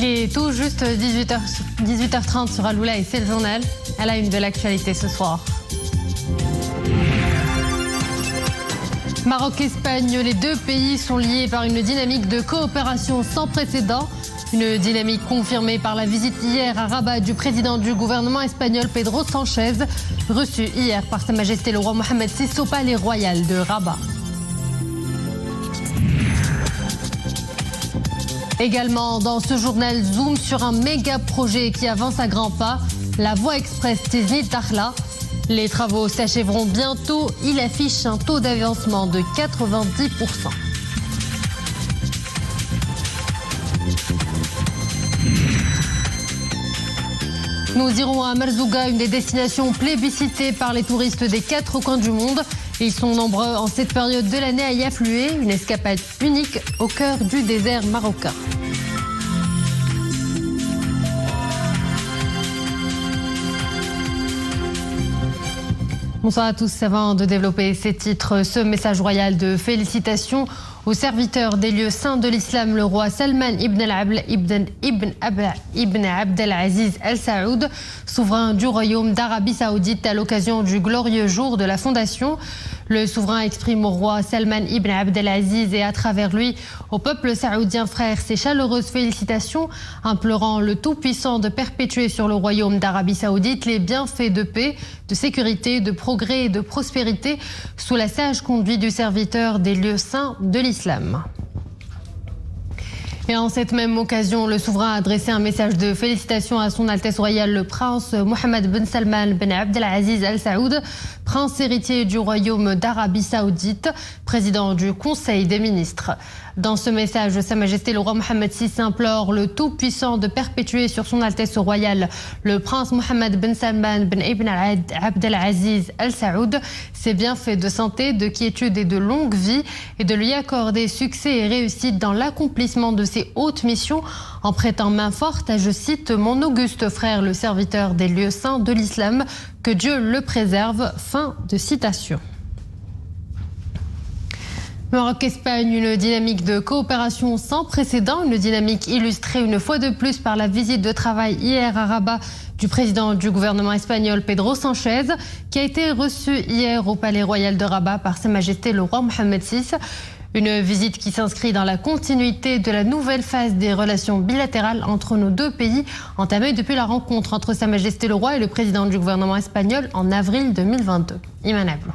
Et tout juste 18h30 sur Aloula et c'est le journal. À la une de l'actualité ce soir. Maroc-Espagne, les deux pays sont liés par une dynamique de coopération sans précédent. Une dynamique confirmée par la visite hier à Rabat du président du gouvernement espagnol Pedro Sánchez, reçu hier par Sa Majesté le roi Mohammed VI au palais royal de Rabat. Également dans ce journal, zoom sur un méga projet qui avance à grands pas, la voie express Tiznit-Dakhla. Les travaux s'achèveront bientôt. Il affiche un taux d'avancement de 90%. Nous irons à Merzouga, une des destinations plébiscitées par les touristes des 4 coins du monde. Ils sont nombreux en cette période de l'année à y affluer. Une escapade unique au cœur du désert marocain. Bonsoir à tous. Avant de développer ces titres, ce message royal de félicitations au serviteur des lieux saints de l'islam, le roi Salman ibn Abdelaziz Al Saoud, souverain du royaume d'Arabie Saoudite à l'occasion du glorieux jour de la fondation. Le souverain exprime au roi Salman ibn Abdelaziz et à travers lui au peuple saoudien frère ses chaleureuses félicitations, implorant le Tout-Puissant de perpétuer sur le royaume d'Arabie Saoudite les bienfaits de paix, de sécurité, de progrès et de prospérité sous la sage conduite du serviteur des lieux saints de l'islam. Et en cette même occasion, le souverain a adressé un message de félicitations à son Altesse royale le prince Mohammed Ben Salman Ben Abdelaziz Al Saoud, prince héritier du royaume d'Arabie Saoudite, président du Conseil des ministres. Dans ce message, Sa Majesté le roi Mohammed VI implore le Tout-Puissant de perpétuer sur son Altesse royale le prince Mohammed Ben Salman Ben Ibn Abdelaziz Al Saoud ses bienfaits de santé, de quiétude et de longue vie, et de lui accorder succès et réussite dans l'accomplissement de ses hautes missions en prêtant main forte à, je cite, mon auguste frère le serviteur des lieux saints de l'islam, que Dieu le préserve. Fin de citation. Maroc-Espagne, une dynamique de coopération sans précédent, une dynamique illustrée une fois de plus par la visite de travail hier à Rabat du président du gouvernement espagnol Pedro Sánchez, qui a été reçu hier au palais royal de Rabat par Sa Majesté le roi Mohammed VI. Une visite qui s'inscrit dans la continuité de la nouvelle phase des relations bilatérales entre nos deux pays, entamée depuis la rencontre entre Sa Majesté le roi et le président du gouvernement espagnol en avril 2022. Iman Ablo.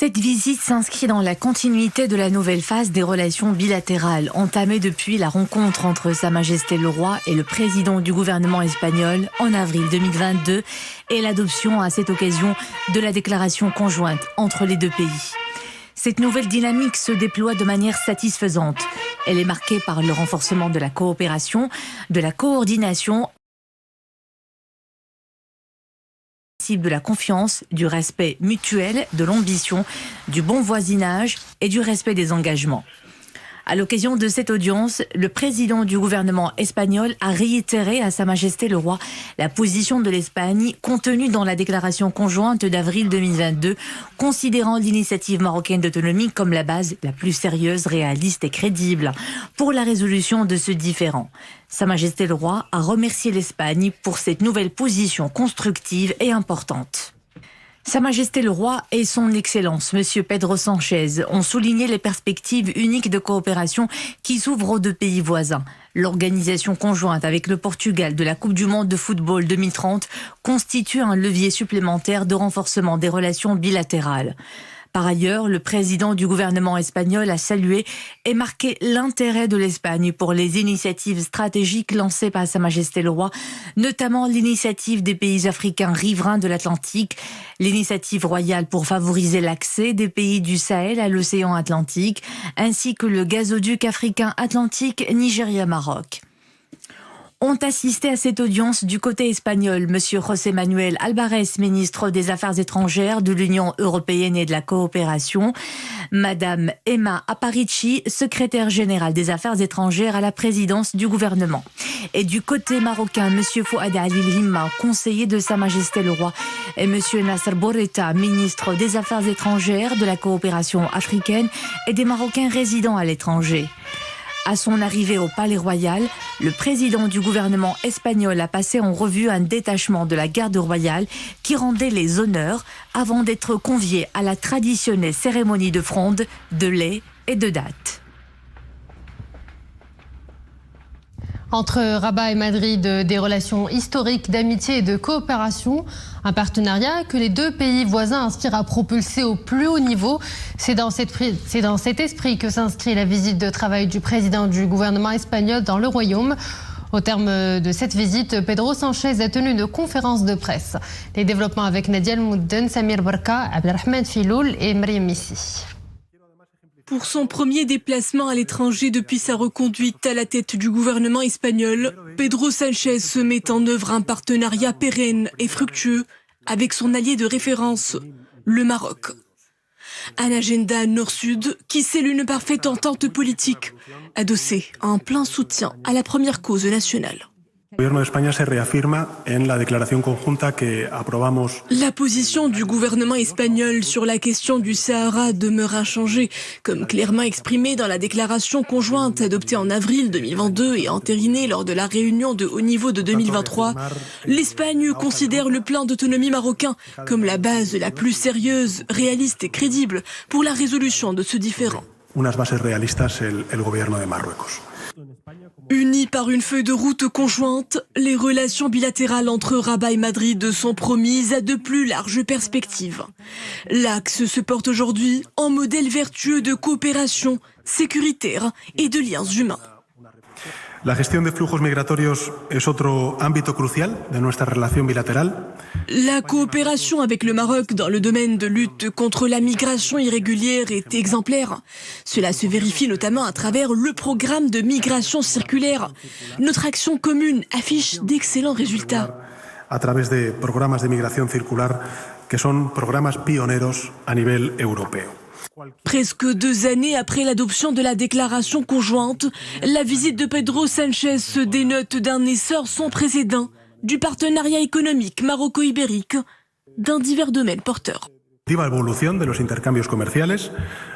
Cette visite s'inscrit dans la continuité de la nouvelle phase des relations bilatérales, entamée depuis la rencontre entre Sa Majesté le Roi et le président du gouvernement espagnol en avril 2022 et l'adoption à cette occasion de la déclaration conjointe entre les deux pays. Cette nouvelle dynamique se déploie de manière satisfaisante. Elle est marquée par le renforcement de la coopération, de la coordination, de la confiance, du respect mutuel, de l'ambition, du bon voisinage et du respect des engagements. À l'occasion de cette audience, le président du gouvernement espagnol a réitéré à Sa Majesté le Roi la position de l'Espagne contenue dans la déclaration conjointe d'avril 2022, considérant l'initiative marocaine d'autonomie comme la base la plus sérieuse, réaliste et crédible pour la résolution de ce différend. Sa Majesté le Roi a remercié l'Espagne pour cette nouvelle position constructive et importante. Sa Majesté le Roi et son Excellence, Monsieur Pedro Sánchez, ont souligné les perspectives uniques de coopération qui s'ouvrent aux deux pays voisins. L'organisation conjointe avec le Portugal de la Coupe du Monde de football 2030 constitue un levier supplémentaire de renforcement des relations bilatérales. Par ailleurs, le président du gouvernement espagnol a salué et marqué l'intérêt de l'Espagne pour les initiatives stratégiques lancées par Sa Majesté le Roi, notamment l'initiative des pays africains riverains de l'Atlantique, l'initiative royale pour favoriser l'accès des pays du Sahel à l'océan Atlantique, ainsi que le gazoduc africain Atlantique Nigeria-Maroc. Ont assisté à cette audience du côté espagnol Monsieur José Manuel Alvarez, ministre des Affaires étrangères de l'Union européenne et de la coopération, Madame Emma Aparici, secrétaire générale des Affaires étrangères à la présidence du gouvernement. Et du côté marocain, Monsieur Fouad Ali Himma, conseiller de Sa Majesté le Roi, et Monsieur Nasser Bourreta, ministre des Affaires étrangères, de la coopération africaine et des Marocains résidant à l'étranger. À son arrivée au Palais Royal, le président du gouvernement espagnol a passé en revue un détachement de la garde royale qui rendait les honneurs avant d'être convié à la traditionnelle cérémonie de fronde, de lait et de dattes. Entre Rabat et Madrid, des relations historiques d'amitié et de coopération, un partenariat que les deux pays voisins aspirent à propulser au plus haut niveau. C'est dans cet esprit que s'inscrit la visite de travail du président du gouvernement espagnol dans le Royaume. Au terme de cette visite, Pedro Sánchez a tenu une conférence de presse. Les développements avec Nadia El-Moudden, Samir Barka, Abdelrahman Filoul et Mariam Missi. Pour son premier déplacement à l'étranger depuis sa reconduite à la tête du gouvernement espagnol, Pedro Sánchez se met en œuvre un partenariat pérenne et fructueux avec son allié de référence, le Maroc. Un agenda nord-sud qui scelle une parfaite entente politique, adossée à un plein soutien à la première cause nationale. La position du gouvernement espagnol sur la question du Sahara demeure inchangée, comme clairement exprimé dans la déclaration conjointe adoptée en avril 2022 et entérinée lors de la réunion de haut niveau de 2023. L'Espagne considère le plan d'autonomie marocain comme la base la plus sérieuse, réaliste et crédible pour la résolution de ce différend. Unis par une feuille de route conjointe, les relations bilatérales entre Rabat et Madrid sont promises à de plus larges perspectives. L'axe se porte aujourd'hui en modèle vertueux de coopération sécuritaire et de liens humains. La gestión de flujos migratorios es otro ámbito crucial de nuestra relación bilateral. La coopération avec le Maroc dans le domaine de lutte contre la migration irrégulière est exemplaire. Cela se vérifie notamment à travers le programme de migration circulaire. Notre action commune affiche d'excellents résultats. A través de programas de migración circular que son programas pioneros a nivel europeo. Presque 2 années après l'adoption de la déclaration conjointe, la visite de Pedro Sánchez se dénote d'un essor sans précédent du partenariat économique maroco-ibérique dans divers domaines porteurs. Evolución de los intercambios comerciales,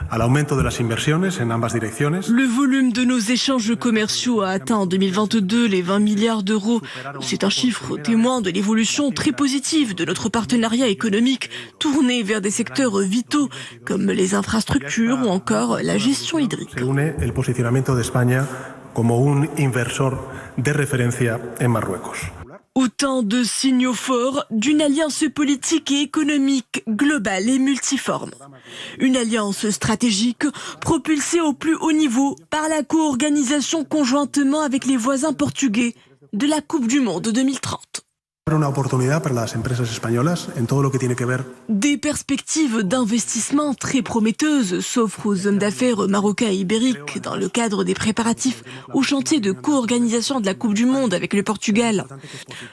al aumento de las inversiones en ambas direcciones. Le volume de nos échanges commerciaux a atteint en 2022 les 20 milliards d'euros. C'est un chiffre témoin de l'évolution très positive de notre partenariat économique tourné vers des secteurs vitaux comme les infrastructures ou encore la gestion hydrique. Une el posicionamiento de España como un inversor de referencia en Marruecos. Autant de signaux forts d'une alliance politique et économique globale et multiforme. Une alliance stratégique propulsée au plus haut niveau par la co-organisation conjointement avec les voisins portugais de la Coupe du Monde 2030. Des perspectives d'investissement très prometteuses s'offrent aux hommes d'affaires marocains et ibériques dans le cadre des préparatifs au chantier de co-organisation de la Coupe du Monde avec le Portugal.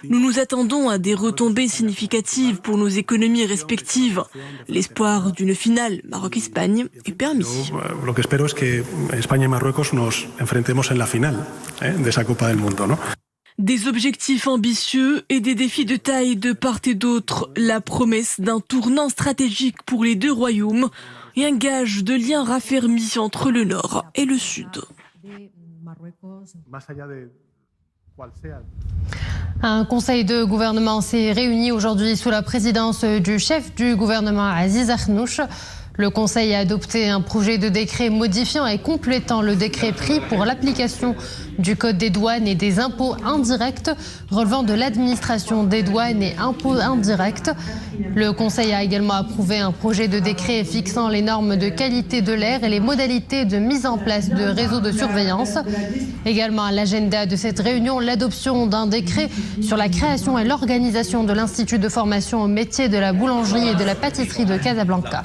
Nous nous attendons à des retombées significatives pour nos économies respectives. L'espoir d'une finale Maroc-Espagne est permis. Lo que espero es que España y Marruecos nos enfrentemos en la final de esa Copa del Mundo, ¿no? Des objectifs ambitieux et des défis de taille de part et d'autre, la promesse d'un tournant stratégique pour les deux royaumes et un gage de liens raffermis entre le Nord et le Sud. Un conseil de gouvernement s'est réuni aujourd'hui sous la présidence du chef du gouvernement Aziz Akhnouch. Le Conseil a adopté un projet de décret modifiant et complétant le décret pris pour l'application du Code des douanes et des impôts indirects relevant de l'administration des douanes et impôts indirects. Le Conseil a également approuvé un projet de décret fixant les normes de qualité de l'air et les modalités de mise en place de réseaux de surveillance. Également à l'agenda de cette réunion, l'adoption d'un décret sur la création et l'organisation de l'Institut de formation au métier de la boulangerie et de la pâtisserie de Casablanca.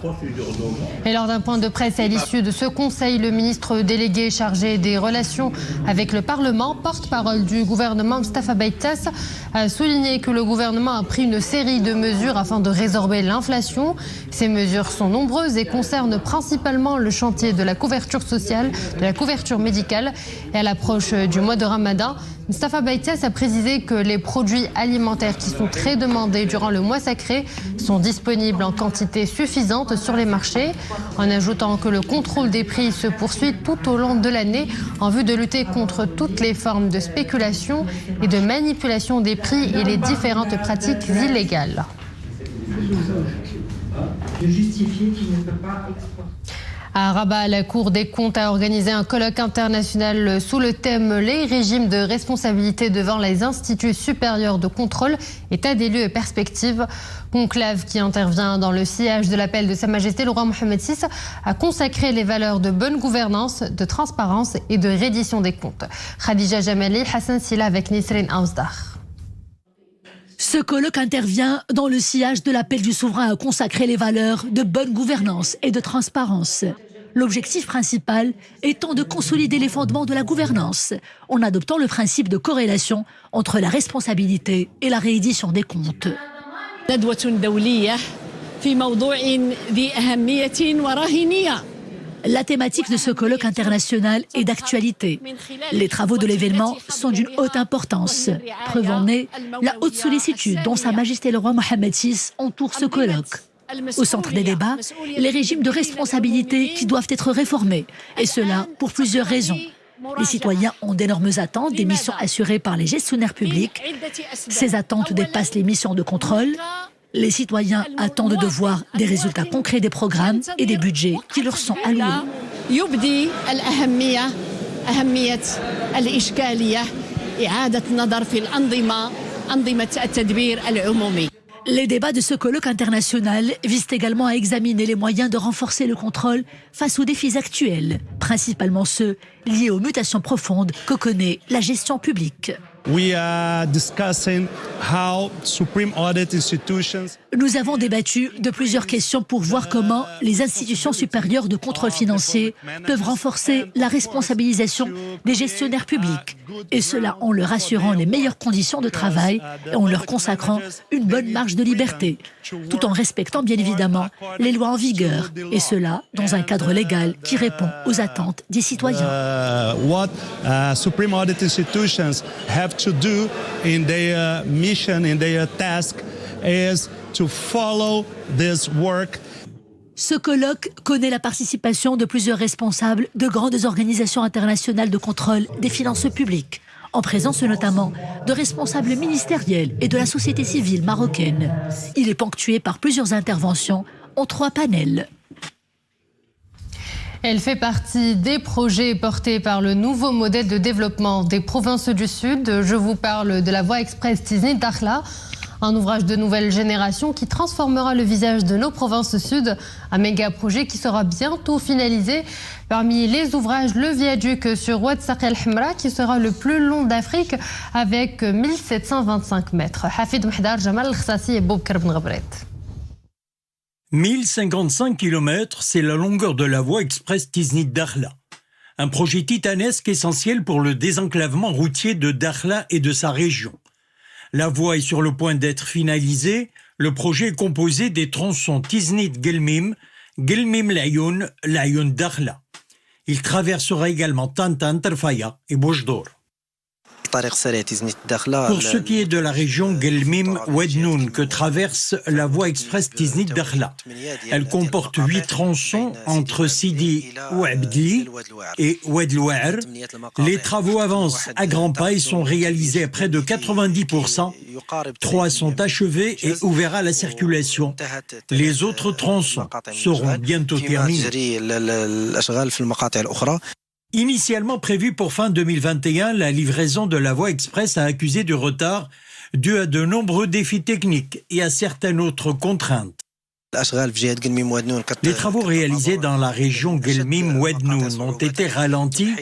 Et lors d'un point de presse à l'issue de ce conseil, le ministre délégué chargé des relations avec le Parlement, porte-parole du gouvernement, Mostafa Baitas, a souligné que le gouvernement a pris une série de mesures afin de résorber l'inflation. Ces mesures sont nombreuses et concernent principalement le chantier de la couverture sociale, de la couverture médicale. Et à l'approche du mois de Ramadan, Mostafa Baitas a précisé que les produits alimentaires qui sont très demandés durant le mois sacré sont disponibles en quantité suffisante sur les marchés. marché, en ajoutant que le contrôle des prix se poursuit tout au long de l'année en vue de lutter contre toutes les formes de spéculation et de manipulation des prix et les différentes pratiques illégales. À Rabat, la Cour des comptes a organisé un colloque international sous le thème « Les régimes de responsabilité devant les instituts supérieurs de contrôle, état des lieux et perspectives ». Conclave qui intervient dans le sillage de l'appel de Sa Majesté le roi Mohamed VI a consacré les valeurs de bonne gouvernance, de transparence et de reddition des comptes. Khadija Jamali, Hassan Silla avec Nisrine Aouzdar. Ce colloque intervient dans le sillage de l'appel du souverain à consacrer les valeurs de bonne gouvernance et de transparence. L'objectif principal étant de consolider les fondements de la gouvernance en adoptant le principe de corrélation entre la responsabilité et la réédition des comptes. La thématique de ce colloque international est d'actualité. Les travaux de l'événement sont d'une haute importance. Preuve en est la haute sollicitude dont Sa Majesté le roi Mohamed VI entoure ce colloque. Au centre des débats, les régimes de responsabilité qui doivent être réformés, et cela pour plusieurs raisons. Les citoyens ont d'énormes attentes des missions assurées par les gestionnaires publics. Ces attentes dépassent les missions de contrôle. Les citoyens attendent de voir des résultats concrets des programmes et des budgets qui leur sont alloués. Les débats de ce colloque international visent également à examiner les moyens de renforcer le contrôle face aux défis actuels, principalement ceux liés aux mutations profondes que connaît la gestion publique. Nous avons débattu de plusieurs questions pour voir comment les institutions supérieures de contrôle financier peuvent renforcer la responsabilisation des gestionnaires publics, et cela en leur assurant les meilleures conditions de travail et en leur consacrant une bonne marge de liberté, tout en respectant bien évidemment les lois en vigueur, et cela dans un cadre légal qui répond aux attentes des citoyens. To do in their mission, in their task, is to follow this work. Ce colloque connaît la participation de plusieurs responsables de grandes organisations internationales de contrôle des finances publiques, en présence notamment de responsables ministériels et de la société civile marocaine. Il est ponctué par plusieurs interventions en 3 panels. Elle fait partie des projets portés par le nouveau modèle de développement des provinces du Sud. Je vous parle de la voie express Tiznit-Dakhla, un ouvrage de nouvelle génération qui transformera le visage de nos provinces sud. Un méga projet qui sera bientôt finalisé. Parmi les ouvrages, le viaduc sur Oued Saqi el-Hemra qui sera le plus long d'Afrique avec 1725 mètres. Hafid Mhdar, Jamal Khsassi et Boubkar Ben Ghabret. 1055 km, c'est la longueur de la voie express Tiznit-Dakhla. Un projet titanesque essentiel pour le désenclavement routier de Dakhla et de sa région. La voie est sur le point d'être finalisée. Le projet est composé des tronçons Tiznit-Gelmim, Gelmim-Layoun, Layoun-Dakhla. Il traversera également Tantan, Terfaya et Boujdour. Pour ce qui est de la région Gelmim-Oued-Noun que traverse la voie express Tiznit-Dakhla, elle comporte 8 tronçons entre Sidi Ouabdi et Oued-Louar. Les travaux avancent à grands pas et sont réalisés à près de 90%. 3 sont achevés et ouverts à la circulation. Les autres tronçons seront bientôt terminés. Initialement prévue pour fin 2021, la livraison de la voie express a accusé du retard dû à de nombreux défis techniques et à certaines autres contraintes. Les travaux réalisés dans la région Gelmim-Oued-Noun ont été ralentis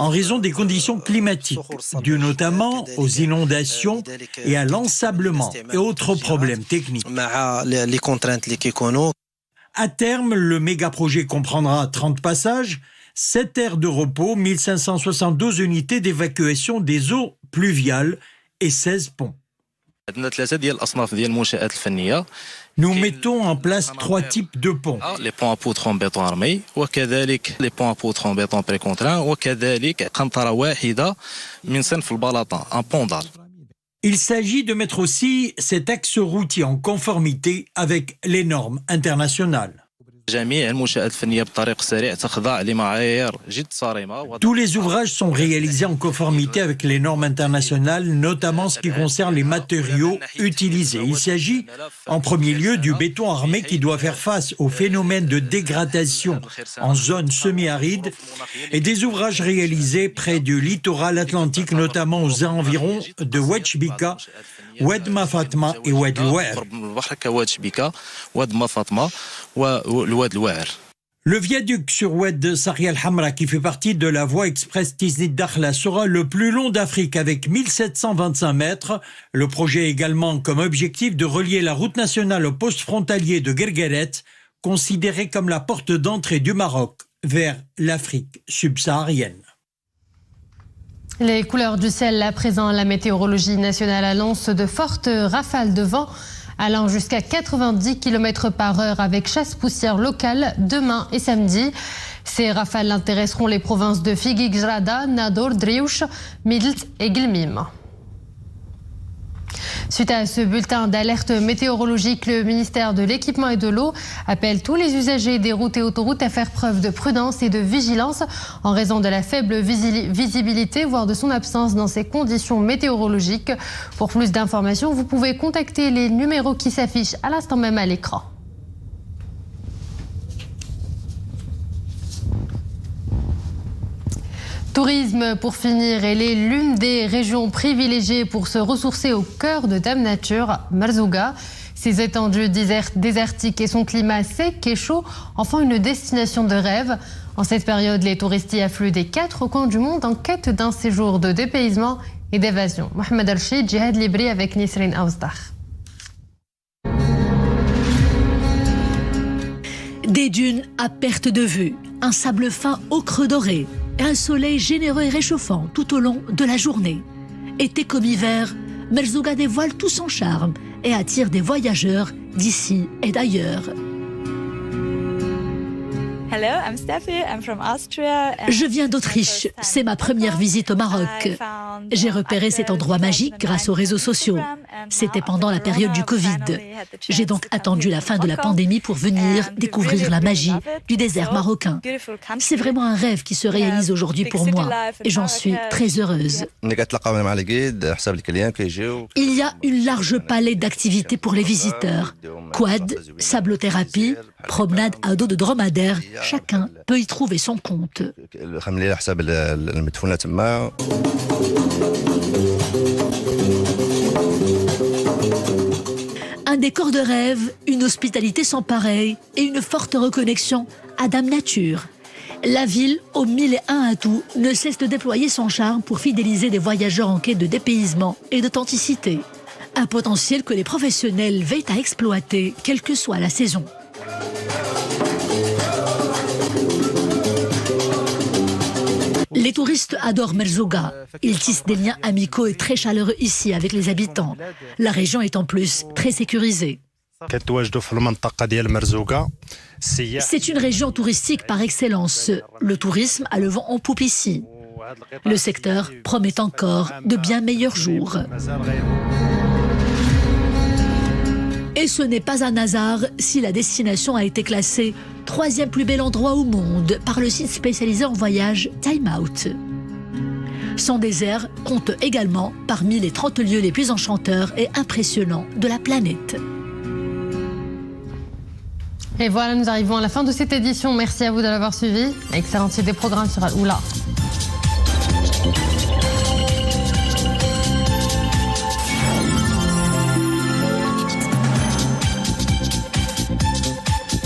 en raison des conditions climatiques, dues notamment aux inondations et à l'ensablement et autres problèmes techniques. À terme, le méga-projet comprendra 30 passages, 7 aires de repos, 1572 unités d'évacuation des eaux pluviales et 16 ponts. Nous mettons en place 3 types de ponts. Les ponts à poutres en béton armé, les ponts à poutres en béton précontraint, un pont d'arbre. Il s'agit de mettre aussi cet axe routier en conformité avec les normes internationales. Tous les ouvrages sont réalisés en conformité avec les normes internationales, notamment en ce qui concerne les matériaux utilisés. Il s'agit en premier lieu du béton armé qui doit faire face au phénomène de dégradation en zone semi-aride et des ouvrages réalisés près du littoral atlantique, notamment aux environs de Oued Bika, Oued Mafatma et Oued Louer. Le viaduc sur Oued Saria al-Hamra, qui fait partie de la voie express Tiznit-Dakhla, sera le plus long d'Afrique avec 1725 mètres. Le projet a également comme objectif de relier la route nationale au poste frontalier de Guergueret, considéré comme la porte d'entrée du Maroc vers l'Afrique subsaharienne. Les couleurs du ciel à présent, la météorologie nationale annonce de fortes rafales de vent allant jusqu'à 90 km/h avec chasse-poussière locale demain et samedi. Ces rafales intéresseront les provinces de Figuig, Jrada, Nador, Driouch, Midelt et Guelmim. Suite à ce bulletin d'alerte météorologique, le ministère de l'Équipement et de l'Eau appelle tous les usagers des routes et autoroutes à faire preuve de prudence et de vigilance en raison de la faible visibilité, voire de son absence dans ces conditions météorologiques. Pour plus d'informations, vous pouvez contacter les numéros qui s'affichent à l'instant même à l'écran. Tourisme pour finir, elle est l'une des régions privilégiées pour se ressourcer au cœur de Dame Nature, Merzouga. Ses étendues désertiques et son climat sec et chaud en font une destination de rêve. En cette période, les touristes y affluent des 4 coins du monde en quête d'un séjour de dépaysement et d'évasion. Mohamed Al-Chid, Jihad Libri avec Nisrine Aouzdar. Des dunes à perte de vue, un sable fin au creux doré, et un soleil généreux et réchauffant tout au long de la journée. Été comme hiver, Merzouga dévoile tout son charme et attire des voyageurs d'ici et d'ailleurs. Je viens d'Autriche, c'est ma première visite au Maroc. J'ai repéré cet endroit magique grâce aux réseaux sociaux. C'était pendant la période du Covid. J'ai donc attendu la fin de la pandémie pour venir découvrir la magie du désert marocain. C'est vraiment un rêve qui se réalise aujourd'hui pour moi et j'en suis très heureuse. Il y a une large palette d'activités pour les visiteurs. Quad, sablothérapie, promenade à dos de dromadaire, chacun peut y trouver son compte. Un décor de rêve, une hospitalité sans pareil et une forte reconnexion à Dame Nature. La ville, aux 1001 atouts, ne cesse de déployer son charme pour fidéliser des voyageurs en quête de dépaysement et d'authenticité. Un potentiel que les professionnels veillent à exploiter, quelle que soit la saison. Les touristes adorent Merzouga. Ils tissent des liens amicaux et très chaleureux ici avec les habitants. La région est en plus très sécurisée. C'est une région touristique par excellence. Le tourisme a le vent en poupe ici. Le secteur promet encore de bien meilleurs jours. Et ce n'est pas un hasard si la destination a été classée 3e plus bel endroit au monde par le site spécialisé en voyage Time Out. Son désert compte également parmi les 30 lieux les plus enchanteurs et impressionnants de la planète. Et voilà, nous arrivons à la fin de cette édition. Merci à vous de l'avoir suivi. Excellente suite des programmes sur Al-Oula.